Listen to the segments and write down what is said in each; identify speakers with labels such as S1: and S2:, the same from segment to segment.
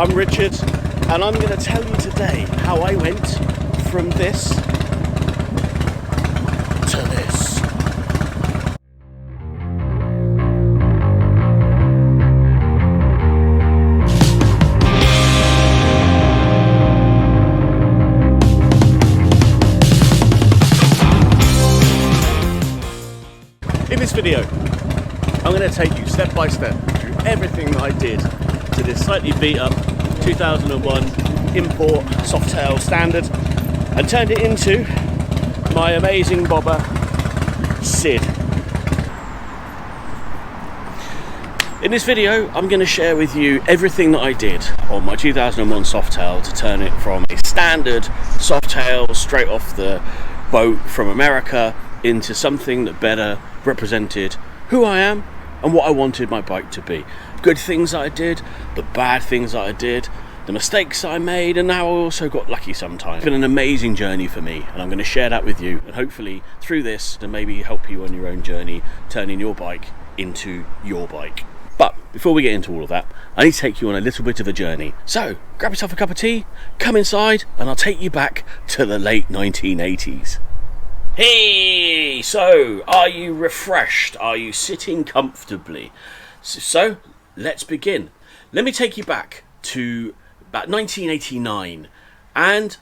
S1: I'm Richard, and I'm going to tell you today how I went from this to this. In this video, I'm going to take you step by step through everything that I did to this slightly beat up 2001 import Softail standard and turned it into my amazing bobber Sid. In this video, I'm going to share with you everything that I did on my 2001 Softail to turn it from a standard Softail straight off the boat from America into something that better represented who I am and what I wanted my bike to be. Good things that I did, the bad things that I did, the mistakes that I made, and now I also got lucky sometimes. It's been an amazing journey for me, and I'm going to share that with you, and hopefully through this to maybe help you on your own journey, turning your bike into your bike. But before we get into all of that, I need to take you on a little bit of a journey. So grab yourself a cup of tea, come inside, and I'll take you back to the late 1980s. Hey, so are you refreshed? Are you sitting comfortably? So let's begin. Let me take you back to about 1989, and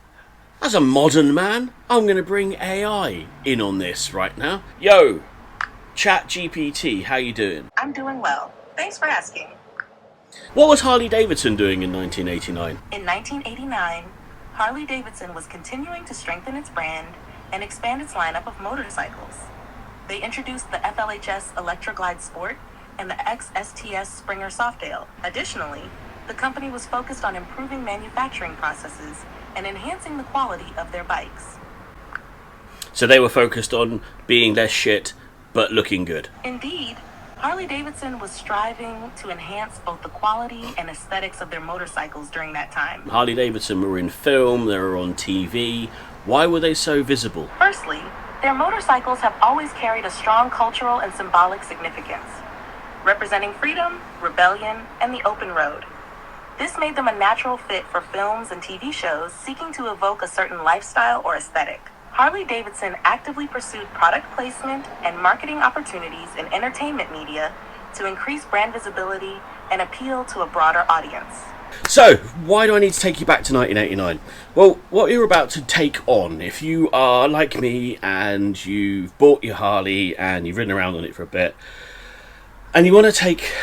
S1: as a modern man, I'm going to bring AI in on this right now. Yo, ChatGPT, how you doing?
S2: I'm doing well. Thanks for asking.
S1: What was Harley Davidson doing in 1989?
S2: In 1989, Harley Davidson was continuing to strengthen its brand and expand its lineup of motorcycles. They introduced the FLHS Electroglide Sport and the XSTS Springer Softail. Additionally, the company was focused on improving manufacturing processes and enhancing the quality of their bikes.
S1: So they were focused on being less shit, but looking good.
S2: Indeed, Harley-Davidson was striving to enhance both the quality and aesthetics of their motorcycles during that time.
S1: Harley-Davidson were in film, they were on TV. Why were they so visible?
S2: Firstly, their motorcycles have always carried a strong cultural and symbolic significance, representing freedom, rebellion, and the open road. This made them a natural fit for films and TV shows seeking to evoke a certain lifestyle or aesthetic. Harley-Davidson actively pursued product placement and marketing opportunities in entertainment media to increase brand visibility and appeal to a broader audience.
S1: So, why do I need to take you back to 1989? Well, what you're about to take on, if you are like me and you've bought your Harley and you've ridden around on it for a bit, and you want to take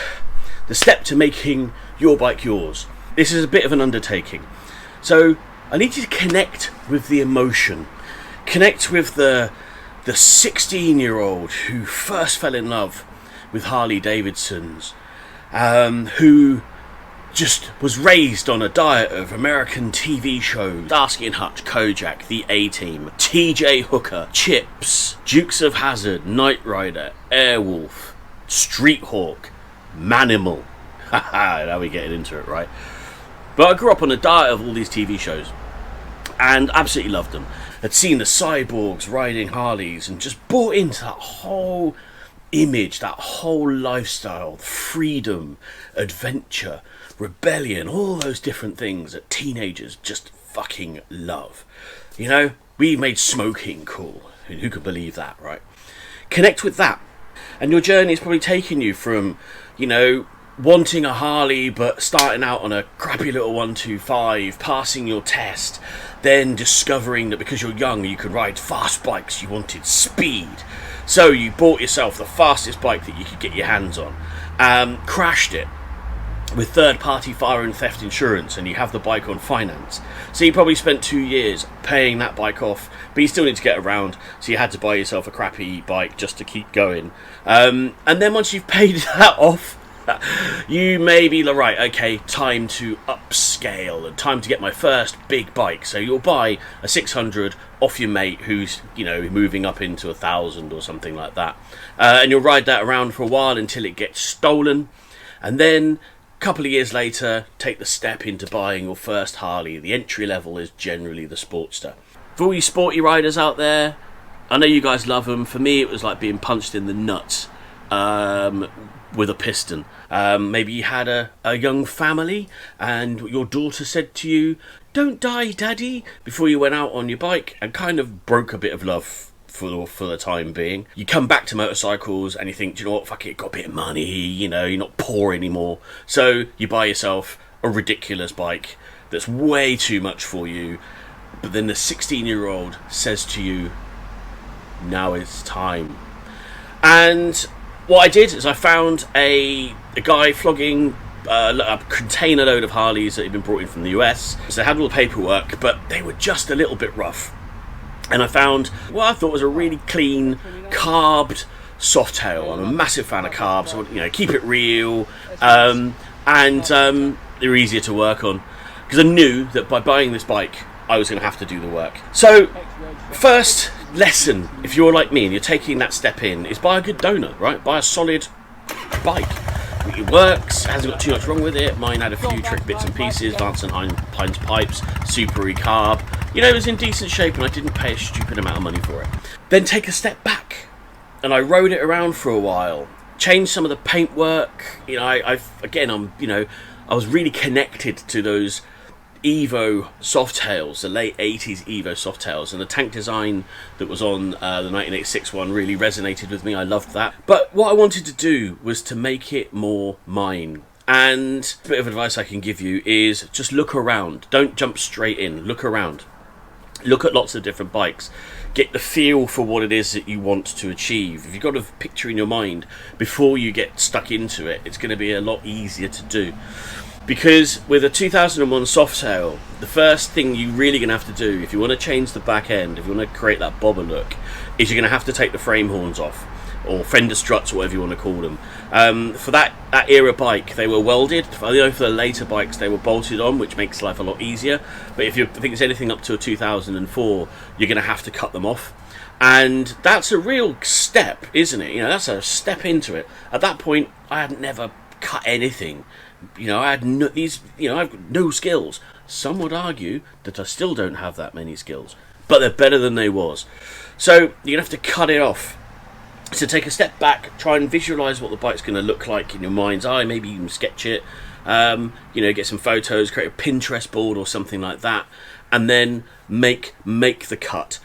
S1: the step to making your bike yours, this is a bit of an undertaking. So, I need you to connect with the emotion. Connect with the 16-year-old who first fell in love with Harley Davidsons, who just was raised on a diet of American TV shows: Starsky and Hutch, Kojak, The A-Team, TJ Hooker, Chips, Dukes of Hazzard, Knight Rider, Airwolf, Street Hawk, Manimal. Haha, now we're getting into it, right? But I grew up on a diet of all these TV shows and absolutely loved them. Had seen the cyborgs riding Harleys and just bought into that whole image, that whole lifestyle, freedom, adventure, rebellion, all those different things that teenagers just fucking love. You know, we made smoking cool. Who could believe that, right? Connect with that, and your journey is probably taking you from, you know, wanting a Harley but starting out on a crappy little 125, passing your test, then discovering that because you're young you could ride fast bikes, you wanted speed, so you bought yourself the fastest bike that you could get your hands on, crashed it with third-party fire and theft insurance, and you have the bike on finance. So you probably spent 2 years paying that bike off, but you still need to get around, so you had to buy yourself a crappy bike just to keep going. And then once you've paid that off, you may be like, right, okay, time to upscale and time to get my first big bike. So you'll buy a 600 off your mate who's, you know, moving up into 1,000 or something like that. And you'll ride that around for a while until it gets stolen. And then a couple of years later, take the step into buying your first Harley. The entry level is generally the Sportster. For all you sporty riders out there, I know you guys love them. For me, it was like being punched in the nuts. with a piston. Maybe you had a young family and your daughter said to you, "Don't die, Daddy," before you went out on your bike, and kind of broke a bit of love for the time being. You come back to motorcycles and you think, do you know what, fuck it, got a bit of money, you know, you're not poor anymore. So you buy yourself a ridiculous bike that's way too much for you. But then the 16-year-old says to you, now it's time. And what I did is I found a guy flogging a container load of Harleys that had been brought in from the US. So they had all the paperwork, but they were just a little bit rough. And I found what I thought was a really clean, carbed Softail. I'm a massive fan of carbs, so, you know, keep it real, and they're easier to work on. Because I knew that by buying this bike, I was going to have to do the work. So, first lesson, if you're like me and you're taking that step in, is buy a good donor, right? Buy a solid bike. It works, hasn't got too much wrong with it. Mine had a few trick bits and pieces, Vance and Hines pipes, supery carb. You know, it was in decent shape and I didn't pay a stupid amount of money for it. Then take a step back, and I rode it around for a while, changed some of the paintwork. You know, I was really connected to those Evo Softails, the late 80s Evo Softails, and the tank design that was on the 1986 one really resonated with me. I loved that. But what I wanted to do was to make it more mine. And a bit of advice I can give you is just look around. Don't jump straight in. Look around. Look at lots of different bikes. Get the feel for what it is that you want to achieve. If you've got a picture in your mind before you get stuck into it, it's going to be a lot easier to do. Because with a 2001 Softail, the first thing you're really going to have to do, if you want to change the back end, if you want to create that bobber look, is you're going to have to take the frame horns off, or fender struts, or whatever you want to call them. For that era bike, they were welded. For the later bikes, they were bolted on, which makes life a lot easier. But if you think it's anything up to a 2004, you're going to have to cut them off. And that's a real step, isn't it? You know, that's a step into it. At that point, I had never cut anything. You know, I've got no skills. Some would argue that I still don't have that many skills, but they're better than they was. So you're gonna have to cut it off. So take a step back, try and visualize what the bike's gonna look like in your mind's eye. Maybe you can sketch it. Get some photos, create a Pinterest board or something like that, and then make the cut.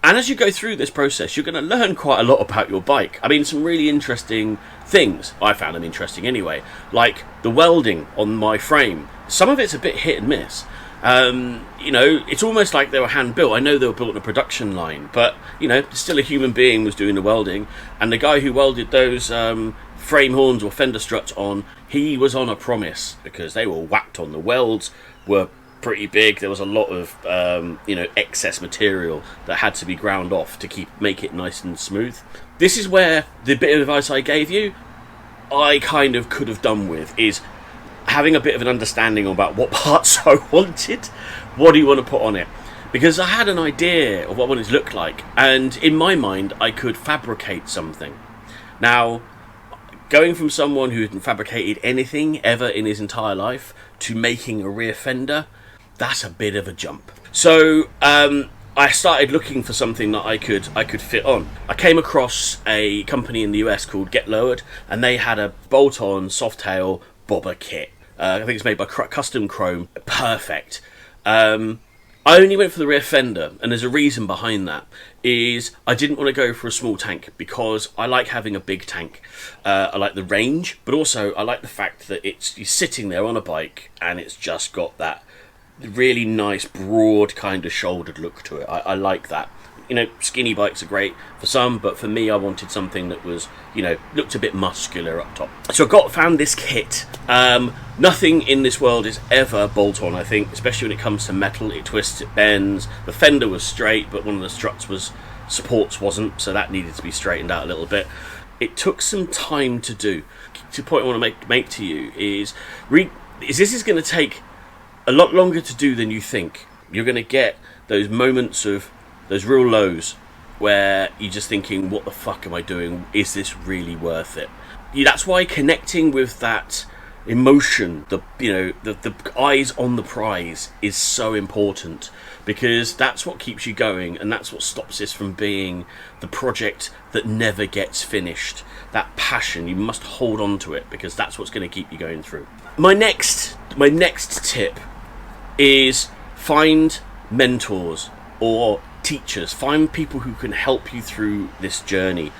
S1: And as you go through this process, you're going to learn quite a lot about your bike. I mean, some really interesting things. I found them interesting anyway. Like the welding on my frame. Some of it's a bit hit and miss. It's almost like they were hand built. I know they were built on a production line, but, you know, still a human being was doing the welding. And the guy who welded those frame horns or fender struts on, he was on a promise because they were whacked on. The welds were pretty big. There was a lot of excess material that had to be ground off to make it nice and smooth. This is where the bit of advice I gave you, I kind of could have done with, is having a bit of an understanding about what parts I wanted. What do you want to put on it? Because I had an idea of what I wanted to look like, and in my mind I could fabricate something. Now, going from someone who hadn't fabricated anything ever in his entire life to making a rear fender, that's a bit of a jump. So I started looking for something that I could fit on. I came across a company in the US called Get Lowered, and they had a bolt-on Softail bobber kit. I think it's made by Custom Chrome. Perfect. I only went for the rear fender, and there's a reason behind that. Is I didn't want to go for a small tank because I like having a big tank. I like the range, but also I like the fact that you're sitting there on a bike and it's just got that really nice broad kind of shouldered look to it. I like that. You know, skinny bikes are great for some, but for me I wanted something that was, looked a bit muscular up top. So I found this kit. Nothing in this world is ever bolt on, I think, especially when it comes to metal. It twists, it bends. The fender was straight, but one of the struts supports wasn't, so that needed to be straightened out a little bit. It took some time to do. The point I want to make to you is this is going to take a lot longer to do than you think. You're going to get those moments of those real lows where you're just thinking, what the fuck am I doing? Is this really worth it? That's why connecting with that emotion, the eyes on the prize is so important, because that's what keeps you going, and that's what stops this from being the project that never gets finished. That passion, you must hold on to it, because that's what's going to keep you going through. My next tip is find mentors or teachers. Find people who can help you through this journey.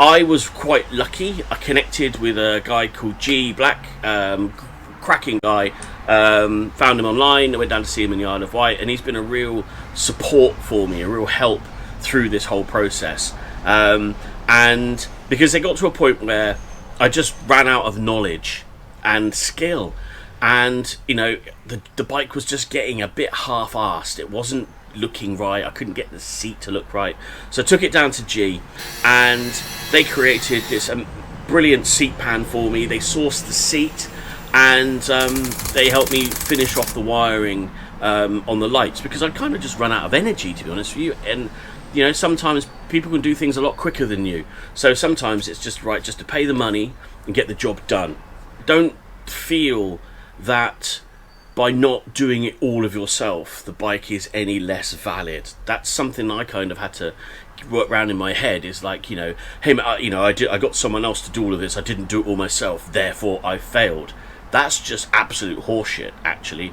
S1: I was quite lucky. I connected with a guy called G Black, cracking guy. Found him online. I went down to see him in the Isle of Wight, and he's been a real support for me, a real help through this whole process. And because they got to a point where I just ran out of knowledge and skill, and the bike was just getting a bit half-assed. It wasn't looking right. I couldn't get the seat to look right, so I took it down to G, and they created this brilliant seat pan for me. They sourced the seat, and they helped me finish off the wiring on the lights, because I kind of just run out of energy, to be honest with you. And sometimes people can do things a lot quicker than you, so sometimes it's just right just to pay the money and get the job done. Don't feel that by not doing it all of yourself, the bike is any less valid. That's something I kind of had to work around in my head. Is like, hey, I got someone else to do all of this. I didn't do it all myself, therefore I failed. That's just absolute horseshit. Actually,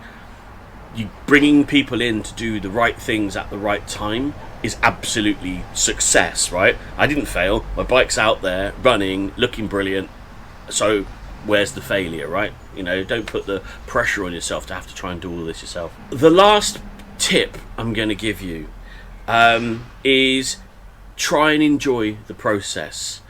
S1: you bringing people in to do the right things at the right time is absolutely success, right? I didn't fail. My bike's out there running, looking brilliant. So where's the failure, right? Don't put the pressure on yourself to have to try and do all this yourself. The last tip I'm going to give you is try and enjoy the process.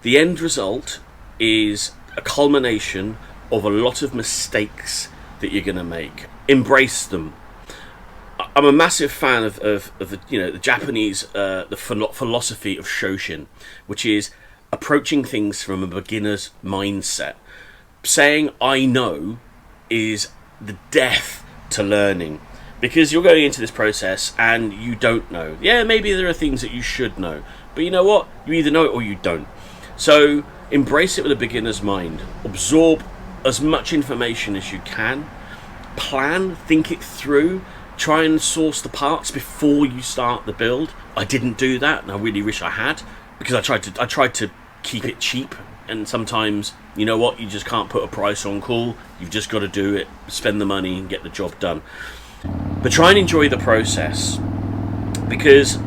S1: The end result is a culmination of a lot of mistakes that you're going to make. Embrace them. I'm a massive fan of the Japanese philosophy of Shoshin, which is approaching things from a beginner's mindset. Saying I know is the death to learning, because you're going into this process and you don't know. Yeah, maybe there are things that you should know, but you know what? You either know it or you don't. So embrace it with a beginner's mind. Absorb as much information as you can. Plan, think it through. Try and source the parts before you start the build. I didn't do that, and I really wish I had, because I tried to keep it cheap. And sometimes, you just can't put a price on cool. You've just got to do it, spend the money and get the job done. But try and enjoy the process, because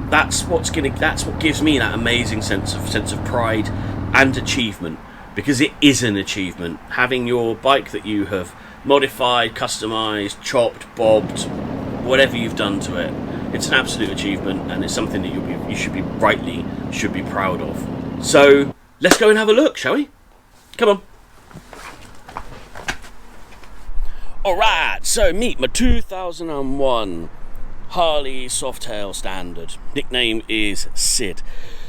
S1: that's what gives me that amazing sense of pride and achievement, because it is an achievement. Having your bike that you have modified, customized, chopped, bobbed, whatever you've done to it, it's an absolute achievement, and it's something that you should be proud of. So let's go and have a look, shall we? Come on. Alright, so meet my 2001 Harley Softail Standard. Nickname is Sid.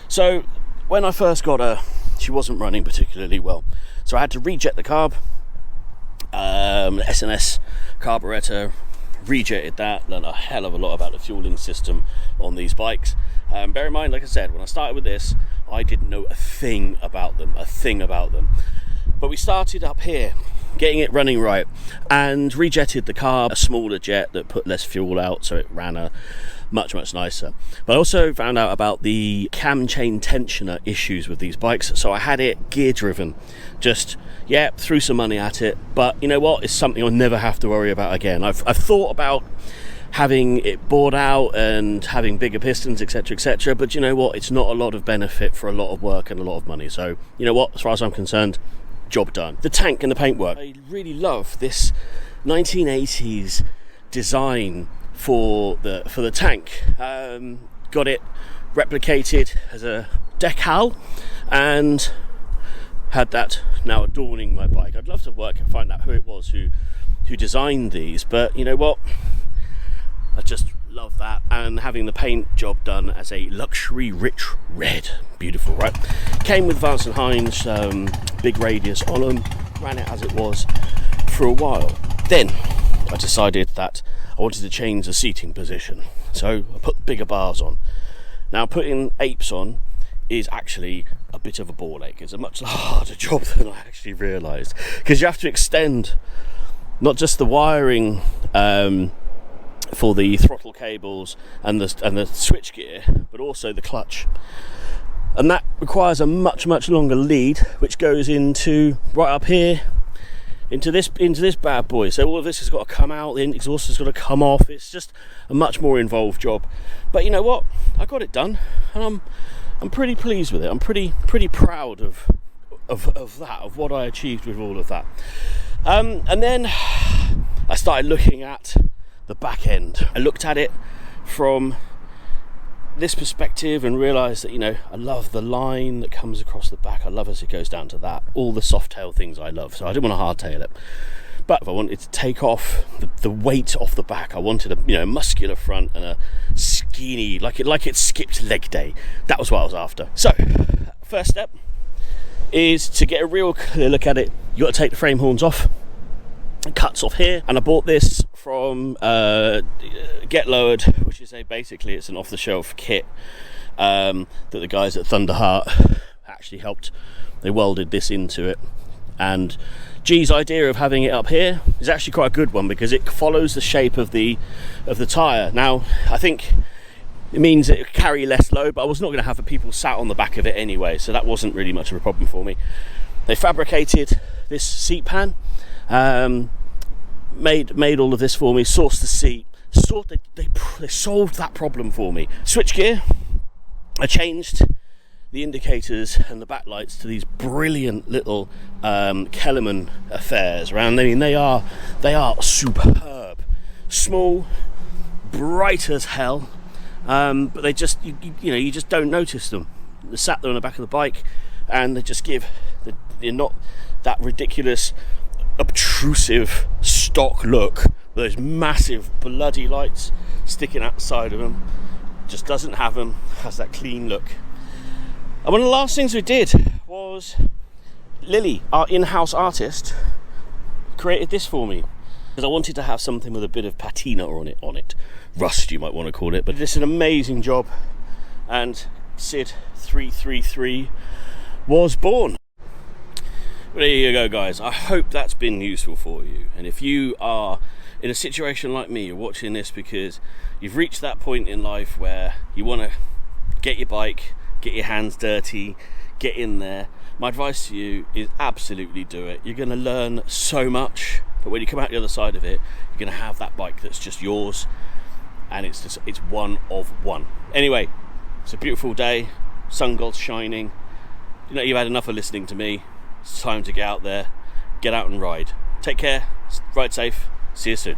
S1: So when I first got her, she wasn't running particularly well. So I had to rejet the carb. SNS carburetor, rejetted that, learned a hell of a lot about the fueling system on these bikes. Bear in mind, like I said, when I started with this, I didn't know a thing about them. But we started up here, getting it running right, and rejetted the carb, a smaller jet that put less fuel out, so it ran a much nicer. But I also found out about the cam chain tensioner issues with these bikes, so I had it gear driven. Just threw some money at it, but you know what, it's something I'll never have to worry about again. I've thought about having it bored out and having bigger pistons, etc, but you know what, it's not a lot of benefit for a lot of work and a lot of money. So you know what, as far as I'm concerned, job done. The tank and the paintwork, I really love this 1980s design for the tank. Got it replicated as a decal and had that now adorning my bike. I'd love to find out who it was who designed these, but you know what, I just love that. And having the paint job done as a luxury rich red, beautiful, right? Came with Vance & Hines big radius on them, ran it as it was for a while. Then I decided that I wanted to change the seating position, so I put bigger bars on. Now putting apes on is actually a bit of a ball ache. It's a much harder job than I actually realised, because you have to extend not just the wiring for the throttle cables and the switch gear, but also the clutch, and that requires a much longer lead, which goes into right up here into this bad boy. So all of this has got to come out, the exhaust has got to come off. It's just a much more involved job, but you know what, I got it done, and I'm pretty pleased with it. I'm pretty proud of that, of what I achieved with all of that. And then I started looking at the back end. I looked at it from this perspective and realised that, you know, I love the line that comes across the back. I love as it goes down to that. All the Softail things I love. So I didn't want to hardtail it. But if I wanted to take off the weight off the back, I wanted a muscular front and a skinny, like it skipped leg day. That was what I was after. So first step is to get a real clear look at it. You got to take the frame horns off. It cuts off here, and I bought this from Get Lowered, which is basically it's an off-the-shelf kit that the guys at Thunderheart actually helped. They welded this into it, and G's idea of having it up here is actually quite a good one, because it follows the shape of the tyre. Now, I think it means it carry less load, but I was not going to have the people sat on the back of it anyway, so that wasn't really much of a problem for me. They fabricated this seat pan, made all of this for me, sourced the seat, they solved that problem for me. Switchgear, I changed the indicators and the backlights to these brilliant little Kellerman affairs around. I mean, they are superb, small, bright as hell, but they just you just don't notice them. They sat there on the back of the bike, and they just give they're not that ridiculous obtrusive stock look with those massive bloody lights sticking out the side of them. Just doesn't have them, has that clean look. And one of the last things we did was Lily, our in-house artist, created this for me, because I wanted to have something with a bit of patina on it, rust you might want to call it. But it's an amazing job, and Sid 333 was born. Well, there you go, guys. I hope that's been useful for you. And if you are in a situation like me, you're watching this because you've reached that point in life where you want to get your bike, get your hands dirty, get in there, my advice to you is absolutely do it. You're going to learn so much, but when you come out the other side of it, you're going to have that bike that's just yours, and it's one of one. Anyway, it's a beautiful day, sun god's shining. You've had enough of listening to me. It's time to get out there, get out and ride. Take care, ride safe, see you soon.